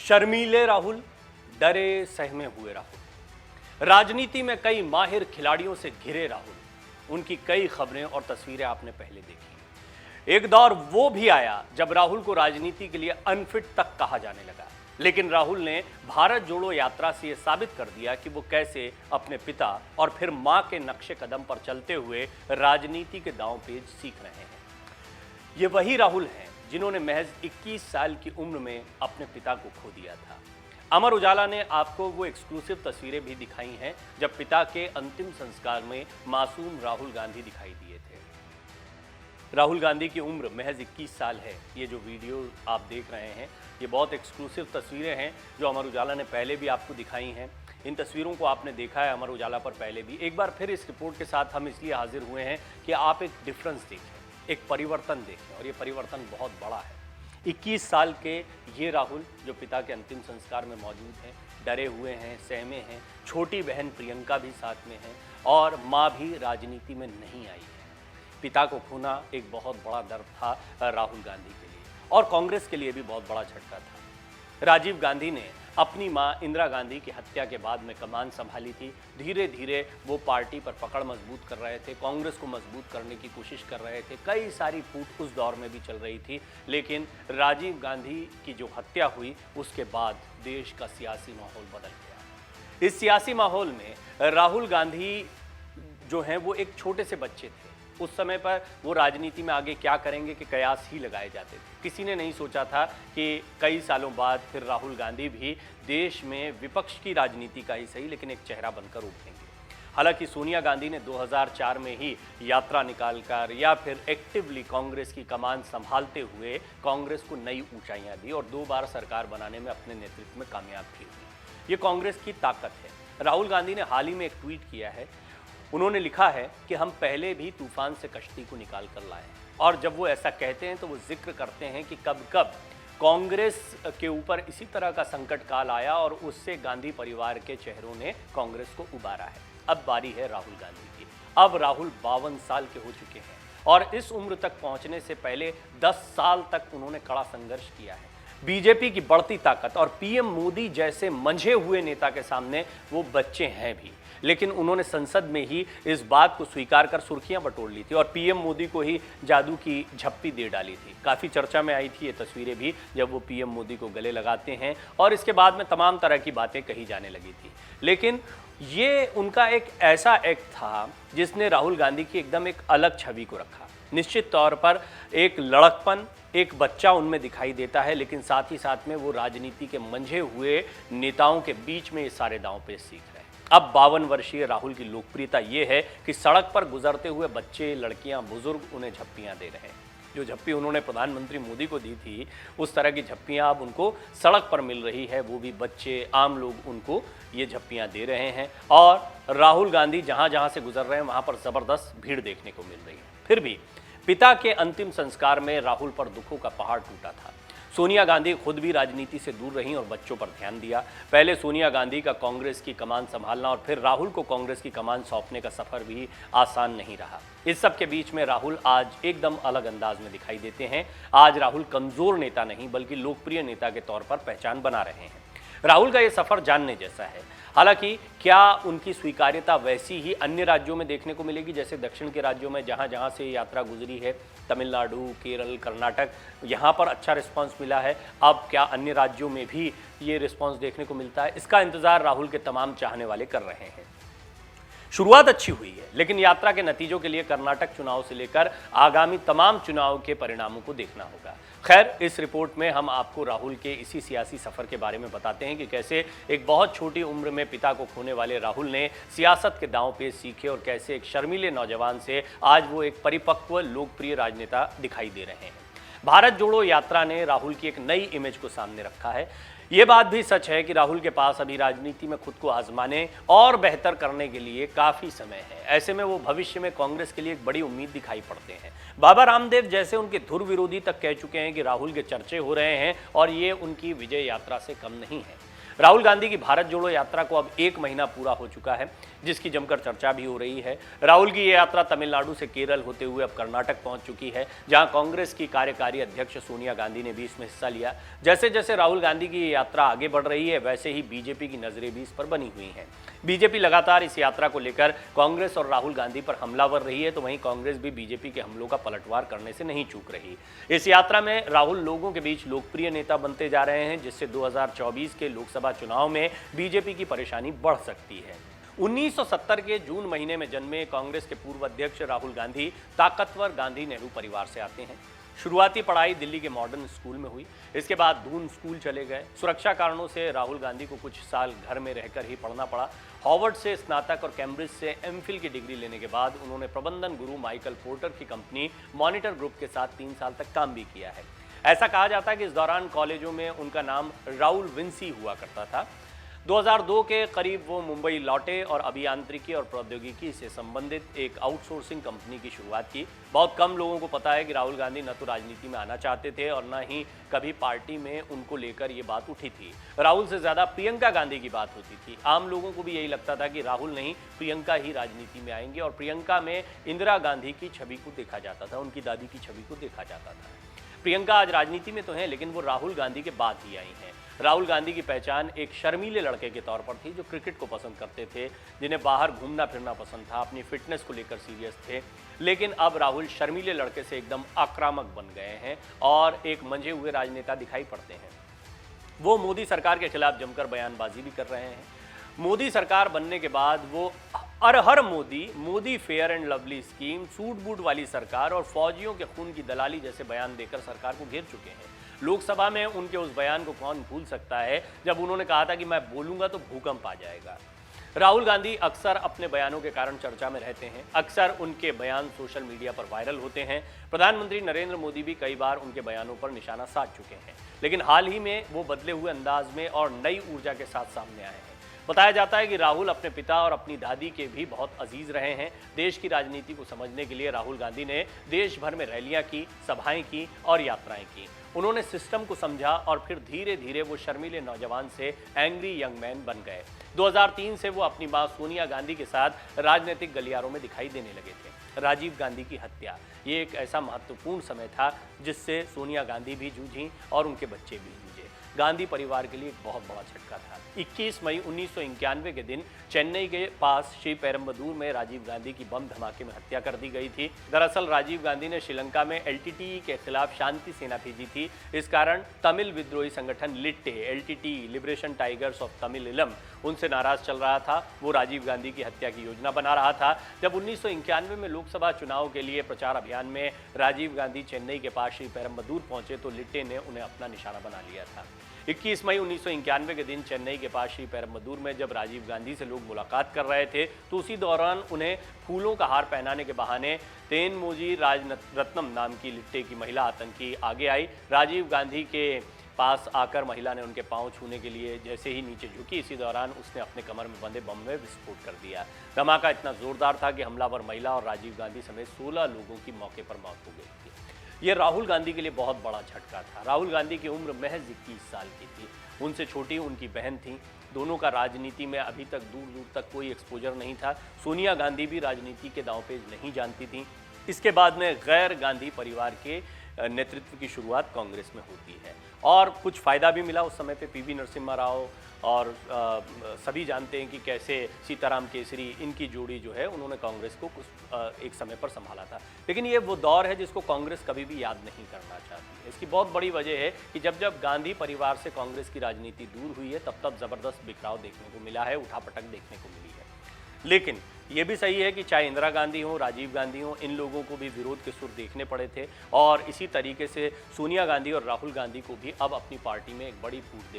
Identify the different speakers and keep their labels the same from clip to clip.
Speaker 1: शर्मीले राहुल, डरे सहमे हुए राहुल। राजनीति में कई माहिर खिलाड़ियों से घिरे राहुल। उनकी कई खबरें और तस्वीरें आपने पहले देखी। एक दौर वो भी आया जब राहुल को राजनीति के लिए अनफिट तक कहा जाने लगा, लेकिन राहुल ने भारत जोड़ो यात्रा से यह साबित कर दिया कि वो कैसे अपने पिता और फिर मां के नक्शे कदम पर चलते हुए राजनीति के दांव पेच सीख रहे हैं। ये वही राहुल हैं जिन्होंने महज 21 साल की उम्र में अपने पिता को खो दिया था। अमर उजाला ने आपको वो एक्सक्लूसिव तस्वीरें भी दिखाई हैं जब पिता के अंतिम संस्कार में मासूम राहुल गांधी दिखाई दिए थे। राहुल गांधी की उम्र महज 21 साल है। ये जो वीडियो आप देख रहे हैं ये बहुत एक्सक्लूसिव तस्वीरें हैं जो अमर उजाला ने पहले भी आपको दिखाई हैं। इन तस्वीरों को आपने देखा है अमर उजाला पर पहले भी। एक बार फिर इस रिपोर्ट के साथ हम इसलिए हाजिर हुए हैं कि आप एक डिफरेंस देखें, एक परिवर्तन देखें, और ये परिवर्तन बहुत बड़ा है। 21 साल के ये राहुल जो पिता के अंतिम संस्कार में मौजूद हैं, डरे हुए हैं, सहमे हैं। छोटी बहन प्रियंका भी साथ में है और माँ भी राजनीति में नहीं आई है। पिता को खोना एक बहुत बड़ा दर्द था राहुल गांधी के लिए, और कांग्रेस के लिए भी बहुत बड़ा झटका था। राजीव गांधी ने अपनी मां इंदिरा गांधी की हत्या के बाद में कमान संभाली थी। धीरे धीरे वो पार्टी पर पकड़ मजबूत कर रहे थे, कांग्रेस को मजबूत करने की कोशिश कर रहे थे। कई सारी फूट उस दौर में भी चल रही थी, लेकिन राजीव गांधी की जो हत्या हुई उसके बाद देश का सियासी माहौल बदल गया। इस सियासी माहौल में राहुल गांधी जो हैं वो एक छोटे से बच्चे थे। उस समय पर वो राजनीति में आगे क्या करेंगे कि कयास ही लगाए जाते थे। किसी ने नहीं सोचा था कि कई सालों बाद फिर राहुल गांधी भी देश में विपक्ष की राजनीति का ही सही लेकिन एक चेहरा बनकर उभरेंगे। हालांकि सोनिया गांधी ने 2004 में ही यात्रा निकालकर या फिर एक्टिवली कांग्रेस की कमान संभालते हुए कांग्रेस को नई ऊंचाइयां दी और 2 बार सरकार बनाने में अपने नेतृत्व में कामयाब भी हुई। ये कांग्रेस की ताकत है। राहुल गांधी ने हाल ही में एक ट्वीट किया है। उन्होंने लिखा है कि हम पहले भी तूफान से कश्ती को निकाल कर लाए, और जब वो ऐसा कहते हैं तो वो जिक्र करते हैं कि कब कब कांग्रेस के ऊपर इसी तरह का संकट काल आया और उससे गांधी परिवार के चेहरों ने कांग्रेस को उबारा है। अब बारी है राहुल गांधी की। अब राहुल 52 साल के हो चुके हैं और इस उम्र तक पहुंचने से पहले 10 साल तक उन्होंने कड़ा संघर्ष किया है। बीजेपी की बढ़ती ताकत और पीएम मोदी जैसे मंझे हुए नेता के सामने वो बच्चे हैं भी, लेकिन उन्होंने संसद में ही इस बात को स्वीकार कर सुर्खियां बटोर ली थी और पीएम मोदी को ही जादू की झप्पी दे डाली थी। काफ़ी चर्चा में आई थी ये तस्वीरें भी जब वो पीएम मोदी को गले लगाते हैं और इसके बाद में तमाम तरह की बातें कही जाने लगी थी। लेकिन ये उनका एक ऐसा एक्ट था जिसने राहुल गांधी की एकदम एक अलग छवि को रखा। निश्चित तौर पर एक लड़कपन, एक बच्चा उनमें दिखाई देता है, लेकिन साथ ही साथ में वो राजनीति के मंझे हुए नेताओं के बीच में ये सारे दांव पेच सीख रहे हैं। अब 52 वर्षीय राहुल की लोकप्रियता ये है कि सड़क पर गुजरते हुए बच्चे, लड़कियां, बुजुर्ग उन्हें झप्पियां दे रहे हैं। जो झप्पी उन्होंने प्रधानमंत्री मोदी को दी थी उस तरह की झप्पियां अब उनको सड़क पर मिल रही है। वो भी बच्चे, आम लोग उनको ये झप्पियां दे रहे हैं और राहुल गांधी जहां जहां से गुजर रहे हैं वहां पर ज़बरदस्त भीड़ देखने को मिल रही है। फिर भी पिता के अंतिम संस्कार में राहुल पर दुखों का पहाड़ टूटा था। सोनिया गांधी खुद भी राजनीति से दूर रहीं और बच्चों पर ध्यान दिया। पहले सोनिया गांधी का कांग्रेस की कमान संभालना और फिर राहुल को कांग्रेस की कमान सौंपने का सफर भी आसान नहीं रहा। इस सब के बीच में राहुल आज एकदम अलग अंदाज में दिखाई देते हैं। आज राहुल कमजोर नेता नहीं बल्कि लोकप्रिय नेता के तौर पर पहचान बना रहे हैं। राहुल का ये सफर जानने जैसा है। हालांकि क्या उनकी स्वीकार्यता वैसी ही अन्य राज्यों में देखने को मिलेगी जैसे दक्षिण के राज्यों में जहां जहां से यात्रा गुजरी है, तमिलनाडु, केरल, कर्नाटक, यहां पर अच्छा रिस्पांस मिला है। अब क्या अन्य राज्यों में भी ये रिस्पांस देखने को मिलता है? इसका इंतजार राहुल के तमाम चाहने वाले कर रहे हैं। शुरुआत अच्छी हुई है, लेकिन यात्रा के नतीजों के लिए कर्नाटक चुनाव से लेकर आगामी तमाम चुनाव के परिणामों को देखना होगा। खैर, इस रिपोर्ट में हम आपको राहुल के इसी सियासी सफर के बारे में बताते हैं कि कैसे एक बहुत छोटी उम्र में पिता को खोने वाले राहुल ने सियासत के दांव पेच सीखे और कैसे एक शर्मीले नौजवान से आज वो एक परिपक्व लोकप्रिय राजनेता दिखाई दे रहे हैं। भारत जोड़ो यात्रा ने राहुल की एक नई इमेज को सामने रखा है। ये बात भी सच है कि राहुल के पास अभी राजनीति में खुद को आजमाने और बेहतर करने के लिए काफ़ी समय है। ऐसे में वो भविष्य में कांग्रेस के लिए एक बड़ी उम्मीद दिखाई पड़ते हैं। बाबा रामदेव जैसे उनके धुर विरोधी तक कह चुके हैं कि राहुल के चर्चे हो रहे हैं और ये उनकी विजय यात्रा से कम नहीं है। राहुल गांधी की भारत जोड़ो यात्रा को अब 1 महीना पूरा हो चुका है, जिसकी जमकर चर्चा भी हो रही है। राहुल की ये यात्रा तमिलनाडु से केरल होते हुए अब कर्नाटक पहुंच चुकी है, जहां कांग्रेस की कार्यकारी अध्यक्ष सोनिया गांधी ने भी इसमें हिस्सा लिया। जैसे जैसे राहुल गांधी की ये यात्रा आगे बढ़ रही है, वैसे ही बीजेपी की नजरें भी इस पर बनी हुई हैं। बीजेपी लगातार इस यात्रा को लेकर कांग्रेस और राहुल गांधी पर हमलावर रही है, तो वहीं कांग्रेस भी बीजेपी के हमलों का पलटवार करने से नहीं चूक रही। इस यात्रा में राहुल लोगों के बीच लोकप्रिय नेता बनते जा रहे हैं, जिससे 2024 के लोकसभा चुनाव में बीजेपी की परेशानी बढ़ सकती है। 1970 के जून महीने में जन्मे कांग्रेस के पूर्व अध्यक्ष राहुल गांधी ताकतवर गांधी नेहरू परिवार से आते हैं। शुरुआती पढ़ाई दिल्ली के मॉडर्न स्कूल में हुई, इसके बाद दून स्कूल चले गए। सुरक्षा कारणों से राहुल गांधी को कुछ साल घर में रहकर ही पढ़ना पड़ा। हार्वर्ड से स्नातक और कैम्ब्रिज से एमफिल की डिग्री लेने के बाद उन्होंने प्रबंधन गुरु माइकल पोर्टर की कंपनी मॉनिटर ग्रुप के साथ 3 साल तक काम भी किया है। ऐसा कहा जाता है कि इस दौरान कॉलेजों में उनका नाम राहुल विंसी हुआ करता था। 2002 के करीब वो मुंबई लौटे और अभियांत्रिकी और प्रौद्योगिकी से संबंधित एक आउटसोर्सिंग कंपनी की शुरुआत की। बहुत कम लोगों को पता है कि राहुल गांधी न तो राजनीति में आना चाहते थे और न ही कभी पार्टी में उनको लेकर ये बात उठी थी। राहुल से ज़्यादा प्रियंका गांधी की बात होती थी। आम लोगों को भी यही लगता था कि राहुल नहीं, प्रियंका ही राजनीति में आएंगे, और प्रियंका में इंदिरा गांधी की छवि को देखा जाता था, उनकी दादी की छवि को देखा जाता था। प्रियंका आज राजनीति में तो हैं, लेकिन वो राहुल गांधी के बाद ही आई हैं। राहुल गांधी की पहचान एक शर्मीले लड़के के तौर पर थी, जो क्रिकेट को पसंद करते थे, जिन्हें बाहर घूमना फिरना पसंद था, अपनी फिटनेस को लेकर सीरियस थे। लेकिन अब राहुल शर्मीले लड़के से एकदम आक्रामक बन गए हैं और एक मंझे हुए राजनेता दिखाई पड़ते हैं। वो मोदी सरकार के खिलाफ जमकर बयानबाजी भी कर रहे हैं। मोदी सरकार बनने के बाद वो हर Modi fair and lovely scheme, suit boot वाली सरकार और फौजियों के खून की दलाली जैसे बयान देकर सरकार को घेर चुके हैं। लोकसभा में उनके उस बयान को कौन भूल सकता है, जब उन्होंने कहा था कि मैं बोलूंगा तो भूकंप आ जाएगा। राहुल गांधी अक्सर अपने बयानों के कारण चर्चा में रहते हैं। अक्सर उनके बयान सोशल मीडिया पर वायरल होते हैं। प्रधानमंत्री नरेंद्र मोदी भी कई बार उनके बयानों पर निशाना साध चुके हैं, लेकिन हाल ही में वो बदले हुए अंदाज में और नई ऊर्जा के साथ सामने आए हैं। बताया जाता है कि राहुल अपने पिता और अपनी दादी के भी बहुत अजीज रहे हैं। देश की राजनीति को समझने के लिए राहुल गांधी ने देश भर में रैलियां की, सभाएं की और यात्राएं की। उन्होंने सिस्टम को समझा और फिर धीरे धीरे वो शर्मीले नौजवान से एंग्री यंग मैन बन गए। 2003 से वो अपनी मां सोनिया गांधी के साथ राजनीतिक गलियारों में दिखाई देने लगे थे। राजीव गांधी की हत्या, ये एक ऐसा महत्वपूर्ण समय था जिससे सोनिया गांधी भी जूझी और उनके बच्चे भी जूझे। गांधी परिवार के लिए एक बहुत बड़ा झटका था। 21 मई 1991 के दिन चेन्नई के पास श्री पेरम्बदूर में राजीव गांधी की बम धमाके में हत्या कर दी गई थी। दरअसल राजीव गांधी ने श्रीलंका में एलटीटीई के खिलाफ शांति सेना भेजी थी। इस कारण तमिल विद्रोही संगठन LTTE, LTTE liberation tigers of Tamil, उनसे नाराज चल रहा था। वो राजीव गांधी की हत्या की योजना बना रहा था। जब 1991 में लोकसभा चुनाव के लिए प्रचार अभियान में राजीव गांधी चेन्नई के पास श्री पेरम्बदूर पहुंचे तो लिट्टे ने उन्हें अपना निशाना बना लिया था। 21 मई 1991 के दिन चेन्नई के पास श्री पेरम्बदूर में जब राजीव गांधी से लोग मुलाकात कर रहे थे, तो उसी दौरान उन्हें फूलों का हार पहनाने के बहाने तेनमोजी राजरत्नम नाम की लिट्टे की महिला आतंकी आगे आई। राजीव गांधी के पास आकर महिला ने उनके पांव छूने के लिए जैसे ही नीचे झुकी, इसी दौरान उसने अपने कमर में बंधे बम में विस्फोट कर दिया। धमाका इतना जोरदार था कि हमलावर महिला और राजीव गांधी समेत 16 लोगों की मौके पर मौत हो गई थी। ये राहुल गांधी के लिए बहुत बड़ा झटका था। राहुल गांधी की उम्र महज 21 साल की थी। उनसे छोटी उनकी बहन थी। दोनों का राजनीति में अभी तक दूर दूर तक कोई एक्सपोजर नहीं था। सोनिया गांधी भी राजनीति के दांवपेच नहीं जानती थी। इसके बाद में गैर गांधी परिवार के नेतृत्व की शुरुआत कांग्रेस में होती है और कुछ फ़ायदा भी मिला उस समय पे। पीवी नरसिम्हा राव और सभी जानते हैं कि कैसे सीताराम केसरी, इनकी जोड़ी जो है, उन्होंने कांग्रेस को कुछ एक समय पर संभाला था। लेकिन ये वो दौर है जिसको कांग्रेस कभी भी याद नहीं करना चाहती है। इसकी बहुत बड़ी वजह है कि जब जब गांधी परिवार से कांग्रेस की राजनीति दूर हुई है, तब तब ज़बरदस्त बिखराव देखने को मिला है, उठापटक देखने को मिली है। लेकिन ये भी सही है कि चाहे इंदिरा गांधी हो, राजीव गांधी हो, इन लोगों को भी विरोध के सुर देखने पड़े थे और इसी तरीके से सोनिया गांधी और राहुल गांधी को भी अब अपनी पार्टी में एक बड़ी फूट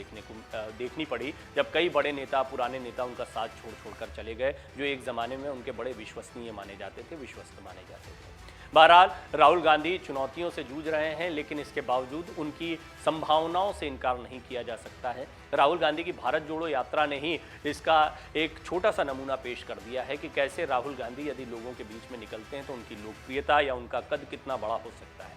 Speaker 1: देखनी पड़ी, जब कई बड़े नेता, पुराने नेता उनका साथ छोड़कर चले गए, जो एक ज़माने में उनके बड़े विश्वसनीय माने जाते थे, विश्वस्त माने जाते थे। बहरहाल राहुल गांधी चुनौतियों से जूझ रहे हैं, लेकिन इसके बावजूद उनकी संभावनाओं से इनकार नहीं किया जा सकता है। राहुल गांधी की भारत जोड़ो यात्रा ने ही इसका एक छोटा सा नमूना पेश कर दिया है कि कैसे राहुल गांधी यदि लोगों के बीच में निकलते हैं तो उनकी लोकप्रियता या उनका कद कितना बड़ा हो सकता है।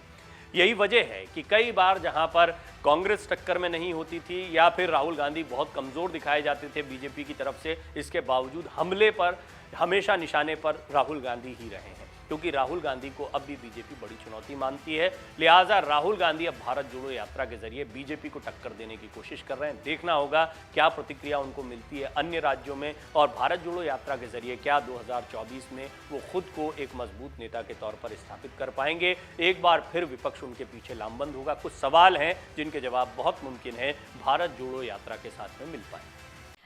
Speaker 1: यही वजह है कि कई बार जहां पर कांग्रेस टक्कर में नहीं होती थी या फिर राहुल गांधी बहुत कमजोर दिखाए जाते थे बीजेपी की तरफ से, इसके बावजूद हमले पर हमेशा निशाने पर राहुल गांधी ही रहे हैं, क्योंकि राहुल गांधी को अब भी बीजेपी बड़ी चुनौती मानती है। लिहाजा राहुल गांधी अब भारत जोड़ो यात्रा के जरिए बीजेपी को टक्कर देने की कोशिश कर रहे हैं। देखना होगा क्या प्रतिक्रिया उनको मिलती है अन्य राज्यों में, और भारत जोड़ो यात्रा के जरिए क्या 2024 में वो खुद को एक मजबूत नेता के तौर पर स्थापित कर पाएंगे। एक बार फिर विपक्ष उनके पीछे लामबंद होगा। कुछ सवाल हैं जिनके जवाब बहुत मुमकिन है भारत जोड़ो यात्रा के साथ में मिल पाए।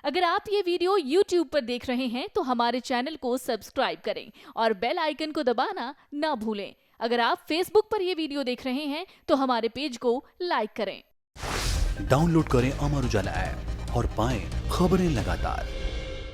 Speaker 2: अगर आप ये वीडियो YouTube पर देख रहे हैं तो हमारे चैनल को सब्सक्राइब करें और बेल आइकन को दबाना ना भूलें। अगर आप Facebook पर ये वीडियो देख रहे हैं तो हमारे पेज को लाइक करें।
Speaker 3: डाउनलोड करें अमर उजाला ऐप और पाएं खबरें लगातार।